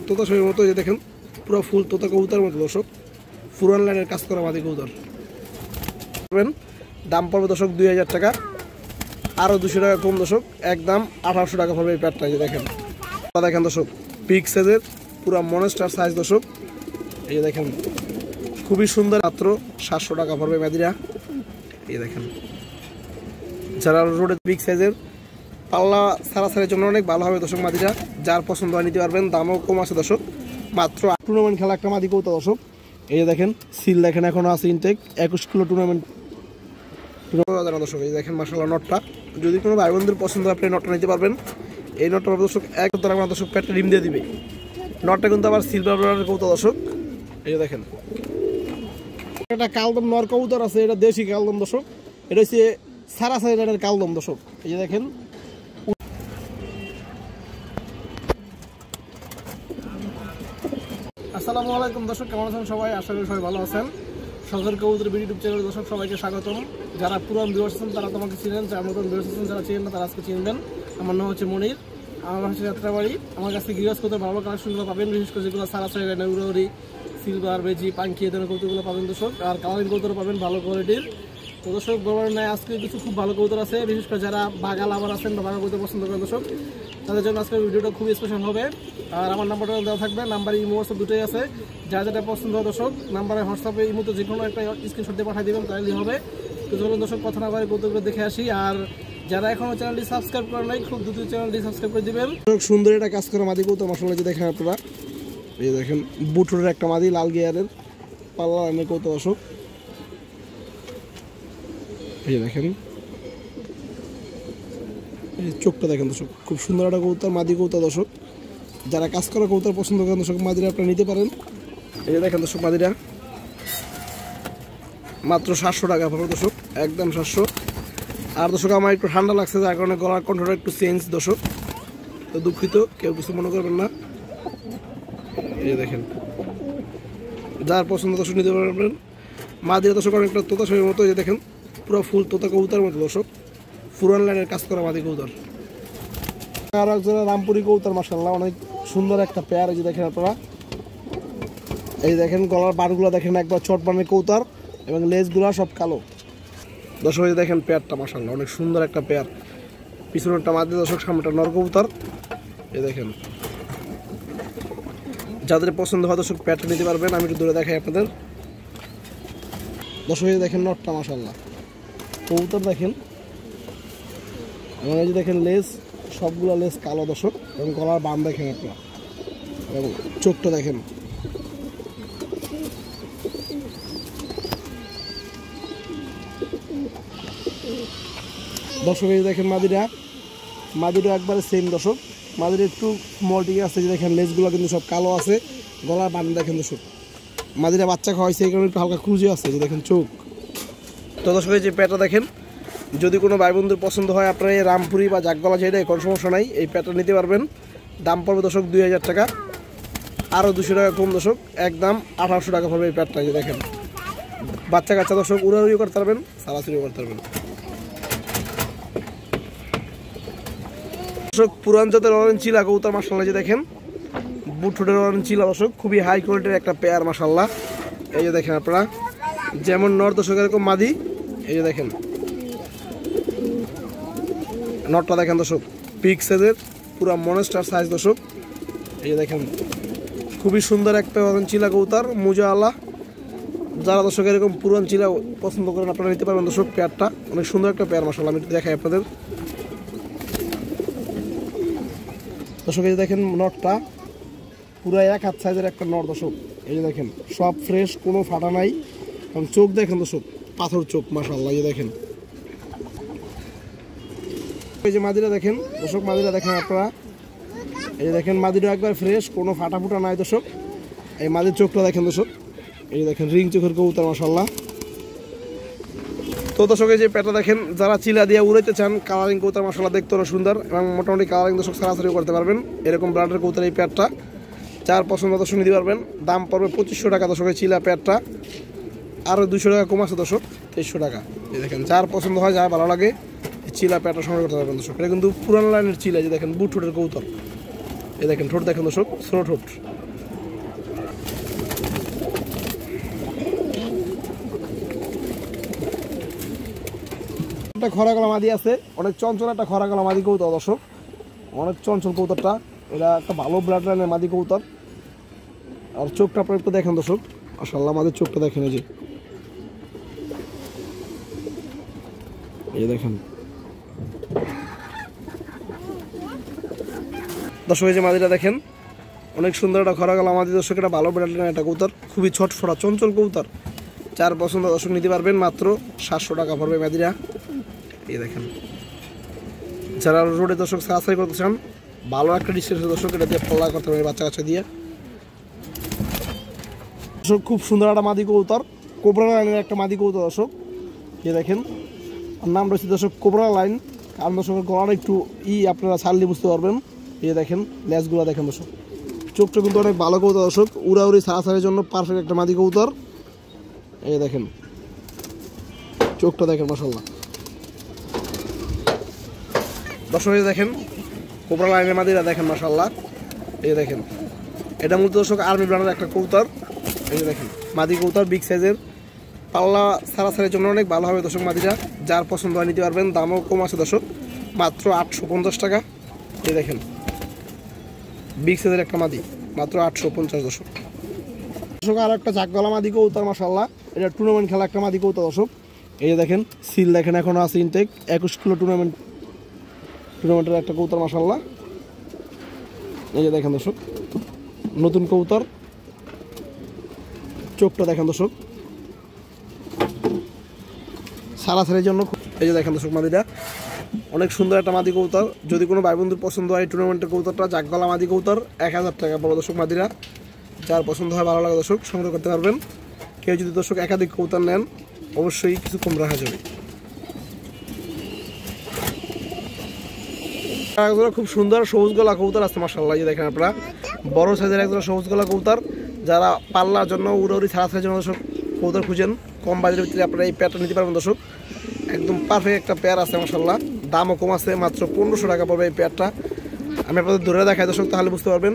তোতা ছবির মতো, যে দেখেন পুরো ফুল তোতা কবুতর মতো দর্শক, পুরান লাইনের কাজ করা মাদি কবুতর। দাম পড়বে দর্শক 2000 টাকা, আরও 200 টাকা কম দর্শক, একদম 1800 টাকা পড়বে এই প্যাডটা। যে দেখেন দেখেন দর্শক, বিগ সাইজের পুরো মনস্টার সাইজ দর্শক। এই যে দেখেন খুবই সুন্দর, মাত্র 700 টাকা পড়বে মাদিরা। এই দেখেন যারা রোডে বিগ সাইজের পাল্লা সারাসারির জন্য অনেক ভালো হবে দর্শক মাদিরা, যার পছন্দ হয় নিতে পারবেন, দামও কম আছে দর্শক। মাত্র টুর্নামেন্ট খেলা একটা মাদি কবুতর দর্শক। এই যে দেখেন সিল দেখেন এখনো আছে ইনটেক, 21 কিলো টুর্নামেন্ট দর্শক। এই দেখেন মাশাআল্লাহ নটটা, যদি কোনো ভাই বন্ধুর পছন্দ হয় আপনি নটটা নিতে পারবেন। এই নটটা দর্শক এক দ্বারা দর্শক পেটটা ডিম দিয়ে দিবে। নটটা কিন্তু আবার সিলভার কালারের কবুতর দর্শক। এই যে দেখেন একটা কালদম নর কবুতর আছে, এটা দেশি কালদম দর্শক, এটা হচ্ছে সারাসারি লাইনের কালদম দর্শক। এই যে দেখেন আসসালামু আলাইকুম দর্শক, কেমন আছেন সবাই? আশা করি সবাই ভালো আছেন। শখের কবুতর ইউটিউব চ্যানেল দর্শক সবাইকে স্বাগতম। যারা পুরান ভিউয়ার্স আছেন তারা তোমাকে চিনেন, যারা নতুন ভিউয়ার্স আছেন যারা চিনেন না তারা আজকে চিনবেন। আমার নাম হচ্ছে মনির, আমার হচ্ছে যাত্রাবাড়ি। আমার কাছে গিরাজ কবুতর ভালো কালেকশনগুলো পাবেন, বিশেষ করে যেগুলো সারাসারি লাইনের উড়ি, সিলভার, বেজি, পাঙ্কি এই ধরনের কবুতরগুলো পাবেন দর্শক। আর কালারিং কবুতর পাবেন ভালো কোয়ালিটির। তো দর্শক বরাবর নয় আজকে কিছু খুব ভালো কবুতর আছে, বিশেষ করে যারা বাগা লাভার আছেন বা বাগা কবুতর পছন্দ করেন দর্শক, তাদের জন্য আজকের ভিডিওটা খুবই স্পেশাল হবে। আর আমার নাম্বারটা দেওয়া থাকবে, নাম্বার ইমো হোয়াটসঅ্যাপ দুটোই আছে। যা যেটা পছন্দ হয় দর্শক নাম্বারে হোয়াটসঅ্যাপে ইমোতে যে কোনো একটা স্ক্রিনশট দিয়ে পাঠিয়ে দেবেন, তাহলেই হবে। তো চলুন দর্শক কথা না বলে কবুতরগুলো দেখে আসি। আর যারা এখনো চ্যানেলটি সাবস্ক্রাইব করেন নাই, খুব দ্রুত চ্যানেলটি সাবস্ক্রাইব করে দিবেন। সুন্দর একটা কাজ করে মাদি কবুতর মাশাআল্লাহ, যে দেখেন আপনারা। এই দেখেন বুটুরের একটা মাদি, লাল গিয়ারের পাল্লা লাইনের কবুতর দর্শক। এই দেখেন চোখটা দেখেন দর্শক, খুব সুন্দর একটা কবুতর, মাদি কবুতর দর্শক। যারা কাজ করা কবুতর পছন্দ করেন দর্শক মাদিরা আপনারা নিতে পারেন। এই যে দেখেন দর্শক মাদিরা মাত্র 700 টাকা পড়বে দর্শক, একদম 700। আর দর্শক আমার একটু ঠান্ডা লাগছে, যার কারণে গলার কণ্ঠটা একটু চেঞ্জ দর্শক, তো দুঃখিত, কেউ কিছু মনে করবেন না। এই যে দেখেন যার পছন্দ দর্শক নিতে পারবেন। মাদিরা দর্শক অনেকটা তোতা ছবির মতো, যে দেখেন পুরো ফুল তোতা কবুতর মতো দর্শক, পুরান লাইনের কাজ করা মাদি কবুতর। আর একজন রামপুরি কবুতর মাশাআল্লাহ, অনেক সুন্দর একটা পেয়ার। এই যে দেখেন আপনারা, এই দেখেন গলার বারগুলো দেখেন একবার চট বানের কবুতর, এবং লেজগুলো সব কালো দর্শক। এই দেখেন পেয়ারটা মাশাআল্লাহ অনেক সুন্দর একটা পেয়ার, পিছনেরটা মাদি দর্শক, সামনেটা নর কবুতর। এই দেখেন যাদের পছন্দ হয় দর্শক পেয়ারটা নিতে পারবেন। আমি একটু দূরে দেখাই আপনাদের দর্শক। এই দেখেন নটটা মাশাআল্লাহ, কবুতর দেখেন, এবং এই যে দেখেন লেজ, সবগুলো লেজ কালো দর্শক, এবং গলার বাম দেখেন আপনারা, এবং চোখটা দেখেন। দর্শক এই দেখেন মাদিরা একবারে সেম দর্শক। মাদিরা একটু মল্টিং আছে, যে দেখেন লেজগুলো কিন্তু সব কালো আছে, গলার বাম দেখেন দর্শক। মাদিরা বাচ্চা খাওয়াইছে, এই কারণে একটু হালকা ক্রুজে আছে, যে দেখেন চোখ। তো দর্শক এই যে পেটা দেখেন, যদি কোনো ভাই বন্ধুর পছন্দ হয় আপনারা এই রামপুরি বা জাকগলা যেটাই কোনো সমস্যা নাই, এই প্যাডটা নিতে পারবেন। দাম পড়বে দর্শক 2000 টাকা, আরও 200 টাকা কম দর্শক, একদম 1800 টাকা পড়বে এই প্যাডটা। যে দেখেন বাচ্চা কাচ্চা দর্শক উড়াউড়িও করতে পারবেন, সারাসরিও করতে পারবেন দর্শক। পুরান জাতের অরেঞ্জ চিলা কবুতর মাশাআল্লাহ, যে দেখেন বুটফুটের অরেঞ্জ চিলা দর্শক, খুবই হাই কোয়ালিটির একটা পেয়ার মাশাআল্লাহ। এই যে দেখেন আপনারা, যেমন নর দর্শক এরকম মাদি। এই যে দেখেন নটটা দেখেন দর্শক, বিগ সাইজের পুরো মনস্টার সাইজ দর্শক। এই যে দেখেন খুবই সুন্দর একটা অরেঞ্জ চিলা কবুতর, মুজা আলা। যারা দর্শক এরকম পুরান চিলা পছন্দ করেন আপনারা নিতে পারবেন দর্শক। পেয়ারটা অনেক সুন্দর একটা পেয়ার মাশাআল্লাহ, আমি একটু দেখাই আপনাদের দর্শক। এই যে দেখেন নটটা পুরো এক হাত সাইজের একটা নট দর্শক। এই যে দেখেন সব ফ্রেশ, কোনো ফাটা নাই, এবং চোখ দেখেন দর্শক পাথর চোখ মাশাআল্লাহ। এই যে দেখেন এই যে মাদিরা দেখেন দর্শক, মাদিরা দেখেন আপনারা। এই যে দেখেন মাদিরা একবার ফ্রেশ, কোনো ফাটা ফুটা নাই দর্শক। এই মাদির চোখটা দেখেন দর্শক, এই যে দেখেন রিং চোখের কবুতর মাশাআল্লাহ। তো দর্শক এই যে পেটা দেখেন, যারা চিলা দিয়ে উড়াইতে চান, কালারিং কবুতর মাশাআল্লাহ দেখতে অনেক সুন্দর, এবং মোটামুটি কালারিং দর্শক সারাসারি করতে পারবেন। এরকম ব্রান্ডের কবুতর এই পেয়ারটা, যার পছন্দ দর্শক নিতে পারবেন। দাম পড়বে 2500 টাকা দর্শক এই চিলা পেয়ারটা, আরও 200 টাকা কম আছে দর্শক, 2300 টাকা। এই দেখেন যার পছন্দ হয়, যার ভালো লাগে চিলা পেয়ারটা সংগ্রহ করতে পারবেন দর্শক। এটা কিন্তু পুরান লাইনের চিলা, যে দেখেন বুট ঠোঁটের কবুতর। এই দেখেন ঠোঁট দেখেন দর্শক, ছোটো ঠোঁট। একটা খরা গলা মাদি আছে, অনেক চঞ্চল একটা খরা গলা মাদি কবুতর দর্শক, অনেক চঞ্চল কবুতরটা। এটা একটা ভালো ব্লাড লাইনের মাদি কবুতর। আর চোখটা আপনার একটু দেখেন দর্শক, মাশাআল্লাহ আমাদের চোখটা দেখেন, এই দেখেন দর্শক, এই যে মাদিটা দেখেন, অনেক সুন্দর একটা খরা গলা মাদি দর্শক। এটা ভালো ব্লাড লাইনের একটা কবুতর, খুবই ছটফটা চঞ্চল কবুতর। যার পছন্দ দর্শক নিতে পারবেন, মাত্র 700 টাকা পড়বে মাদিরা। এই দেখেন, যারা রোডে দর্শক সারাসারি করতে চান, ভালো একটা ডিস্টেন্স দর্শক, এটা দিয়ে পাল্লা করতে পারবে বাচ্চা কাচ্চা দিয়ে দর্শক। খুব সুন্দর একটা মাদি কবুতর, কোবরা লাইনের একটা মাদি কবুতর দর্শক। এই দেখেন, নাম রয়েছে দর্শক কোবরা লাইন। কারণ দর্শকের গলাটা একটু আপনারা ছাড়লে বুঝতে পারবেন। এই দেখেন লেজগুলো দেখেন দর্শক, চোখটা কিন্তু অনেক ভালো কবুতর দর্শক, উড়াউড়ি সারাসারির জন্য পারফেক্ট একটা মাদি কবুতর। এই দেখেন চোখটা দেখেন, মাশাআল্লাহ দর্শক। এই দেখেন কোবরা লাইনের মাদিরা দেখেন, মাশাআল্লাহ। এই দেখেন, এটা মূলত দর্শক আর্মি ব্র্যান্ডের একটা কবুতর। এই দেখেন মাদি কবুতর, বিগ সাইজের, পাল্লা সারাসারির জন্য অনেক ভালো হবে দর্শক মাদিরা। যার পছন্দ হয় নিতে পারবেন, দামও কম আছে দর্শক, মাত্র 850 টাকা। এই দেখেন বিগ সাইজের একটা মাদি, মাত্র 850 দর্শক। দর্শক আর একটা জাকগলা মাদি কবুতর, মাশাআল্লাহ। এটা টুর্নামেন্ট খেলা একটা মাদি কবুতর দর্শক। এই যে দেখেন সিল দেখেন, এখনো আছে ইনটেক, 21 কিলো টুর্নামেন্টের একটা কবুতর, মাশাআল্লাহ। এই যে দেখেন দর্শক নতুন কবুতর, চোখটা দেখেন দর্শক, সারাসারির জন্য। এই যে দেখেন দর্শক মাদিটা অনেক সুন্দর একটা মাদি কবুতর। যদি কোনো ভাই বন্ধুর পছন্দ হয় টুর্নামেন্টের কবুতরটা, জাকগলা মাদি কবুতর, 1000 টাকা বড় দর্শক মাদিরা। যার পছন্দ হয়, ভালো লাগে দর্শক, সংগ্রহ করতে পারবেন। কেউ যদি দর্শক একাধিক কবুতর নেন, অবশ্যই কিছু কম রাখা যাবে। খুব সুন্দর সবুজ গলা কবুতর আছে, মাশাআল্লাহ। এই দেখেন আপনারা বড় সাইজের একজন সবুজ গলা কবুতর। যারা পাল্লার জন্য, উড়াউড়ি ছাড়াছাড়ির জন্য দর্শক কবুতর খুঁজেন, কম বাজেটের ভিতরে আপনারা এই পেয়ারটা নিতে পারবেন দর্শক। একদম পারফেক্ট একটা পেয়ার আছে, মাশাআল্লাহ। দামও কম আছে, মাত্র 1500 টাকা পড়বে এই পেয়ারটা। আমি আপনাদের ধরে দেখাই দর্শক, তাহলে বুঝতে পারবেন।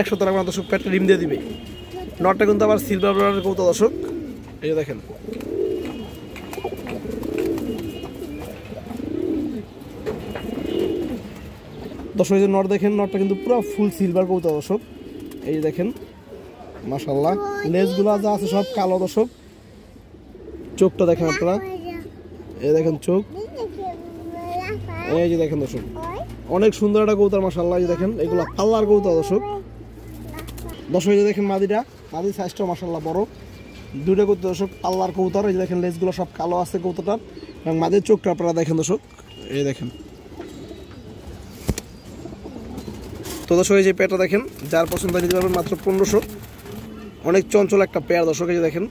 100 টাকা দর্শক পেয়ারটা ডিম দিয়ে দিবে। নটটা কিন্তু আবার সিলভার ব্লাডের কবুতর দর্শক। এই দেখেন দর্শক, এই যে নট দেখেন, নটটা কিন্তু পুরো ফুল সিলভার কবুতর দর্শক। এই দেখেন মাশাআল্লাহ, লেজগুলো যা আছে সব কালো দর্শক। চোখটা দেখেন আপনারা, এই দেখেন চোখ, এই যে দেখেন দর্শক অনেক সুন্দর একটা কবুতর, মাশাআল্লাহ। এই যে দেখেন এগুলো পাল্লার কবুতর দর্শক। দর্শক এই যে দেখেন মাদিটা, মাদির সাইজটা মাশাআল্লাহ বড়। দুটো কবুতর দর্শক পাল্লার কবুতর। এই যে দেখেন লেজগুলো সব কালো আছে কবুতরটার, এবং মাদির চোখটা আপনারা দেখেন দর্শক। এই দেখেন তো দর্শক, এই যে পেয়ারটা দেখেন, যার পছন্দ নিতে পারবেন, মাত্র 1500। অনেক চঞ্চল একটা পেয়ার দর্শক। এই যে দেখেন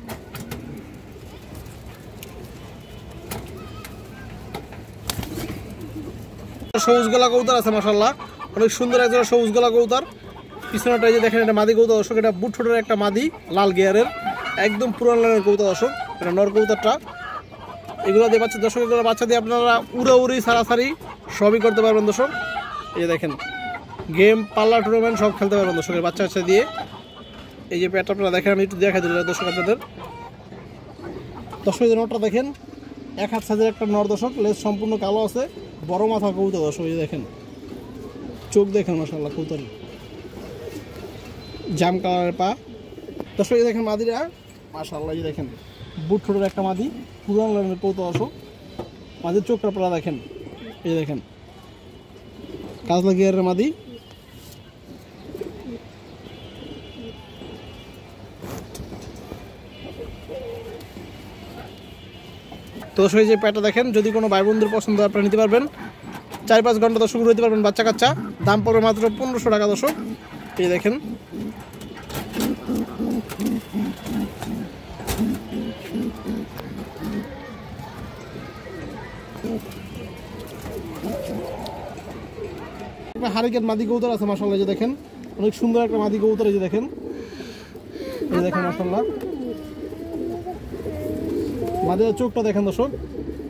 সবুজ গলা কবুতর আছে, মাশাআল্লাহ। অনেক সুন্দর একজন সবুজ গলা কবুতর। পিছনেটা এই যে দেখেন, এটা মাদি কবুতর দর্শক। এটা বুট ঠোঁটের একটা মাদি, লাল গিয়ারের, একদম পুরান লাইনের কবুতর দর্শক। এটা নর কবুতরটা। এগুলো দিয়ে বাচ্চা দর্শক, এগুলো বাচ্চা দিয়ে আপনারা উড়াউড়ি সারাসারি সবই করতে পারবেন দর্শক। এই যে দেখেন গেম, পাল্লা, টুর্নামেন্ট সব খেলতে পারবেন দর্শকের বাচ্চা বাচ্চা দিয়ে। এই যে পেয়ারটা আপনারা দেখেন, আমি একটু দেখাই দিলাম দর্শক আপনাদের। দর্শক এই নটটা দেখেন, 1 হাত সাইজের একটা নর দর্শক, লেজ সম্পূর্ণ কালো আছে, বড় মাথা কবুতর দর্শক। এই দেখেন চোখ দেখেন, মাশাআল্লাহ কবুতর, জাম কালারের পা দর্শক। এই দেখেন মাদিরা, মাশাআল্লাহ। এই দেখেন বুট ঠোঁটের একটা মাদি, পুরান লাইনের কবুতর দর্শক। মাদির চোখটা আপনারা দেখেন, এই দেখেন কাজলা গিয়ারের মাদি। তো দর্শক এই যে পেয়ারটা দেখেন, যদি কোনো ভাই বন্ধুর পছন্দ আপনারা নিতে পারবেন। 4-5 ঘন্টা দর্শক রইতে পারবেন বাচ্চা কাচ্চা। দাম পড়বে মাত্র 1500 টাকা দর্শক। এই দেখেন হারিকেন মাদি কবুতর আছে, মাশাআল্লাহ। যে দেখেন অনেক সুন্দর একটা মাদি কবুতর। এই যে দেখেন, এই দেখেন মাশাআল্লাহ মাদির চোখটা দেখেন দর্শক।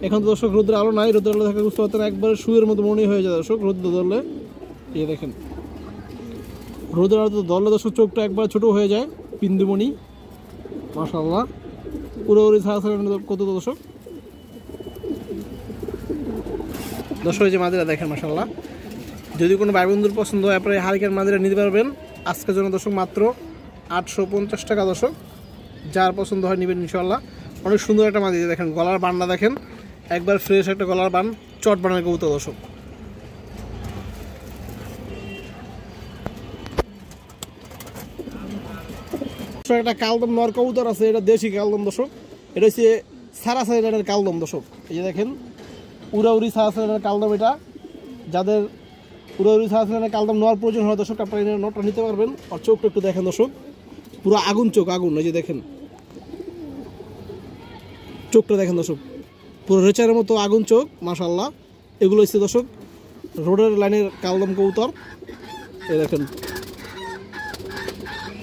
এখন তো দর্শক রোদ্রের আলো নাই, রোদ্রের আলো দেখা বুঝতে পারতেন, একবারে শুয়ের মতো মনে হয়ে যায় দর্শক রোদ্র ধরলে। এই দেখেন রোদ্রের আলো ধরলে দর্শক চোখটা একবার ছোট হয়ে যায়, বিন্দুমণি, মাশাআল্লাহ। পুরো ছাড়া কত দর্শক। দর্শক এই যে মাদিরা দেখেন মাশাআল্লাহ, যদি কোনো ভাই বন্ধুর পছন্দ হয় আপনারা হারিকেন মাদিরা নিতে পারবেন আজকের জন্য দর্শক মাত্র 850 টাকা। দর্শক যার পছন্দ হয় নেবেন ইনশাআল্লাহ। অনেক সুন্দর একটা মাদিরা দেখেন, গলার বানটা দেখেন একবার ফ্রেশ একটা গলার বান, চট বানের কবুতর দর্শক। একটা কালদম নর কবুতর আছে, এটা দেশি কালদম দর্শক, এটা হচ্ছে সারা সাইডের কালদম দর্শক। এই যে দেখেন উড়াউড়ি সারা সাইডের কালদম, এটা যাদের উড়াউড়ি সারা সাইডের কালদম নেওয়ার প্রয়োজন হয় দর্শক আপনারা এই নটটা নিতে পারবেন। আর চোখটা একটু দেখেন দর্শক, পুরো আগুন চোখ, আগুন। এই যে দেখেন চোখটা দেখেন দর্শক, পুরো রেচারের মতো আগুন চোখ মাশাআল্লাহ। এগুলো হচ্ছে দর্শক রোডের লাইনের কালদম কবুতর। এই দেখেন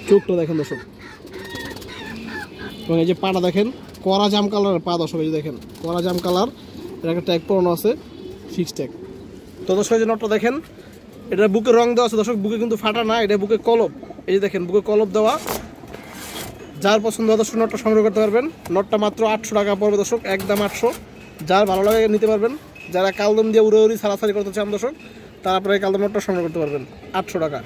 চোখটা দেখেন দর্শক, এবং এই যে পাটা দেখেন কড়া জাম কালারের পা দর্শক। এই যে দেখেন কড়া জাম কালার, এটা একটা ট্যাগ পরানো আছে, ফিক্স ট্যাগ। তো দর্শক এই যে নটটা দেখেন, এটা বুকে রং দেওয়া আছে দর্শক, বুকে কিন্তু ফাটা না, এটা বুকে কলপ। এই যে দেখেন বুকে কলপ দেওয়া। যার পছন্দ হয় দর্শক নটটা সংগ্রহ করতে পারবেন। নটটা মাত্র 800 টাকা পড়বে দর্শক, একদম 800। যার ভালো লাগে নিতে পারবেন। যারা কালদম দিয়ে উড়ে উড়ি সারাসারি করতে চান দর্শক, তারা আপনারা এই কালদম নটটা সংগ্রহ করতে পারবেন 800 টাকা।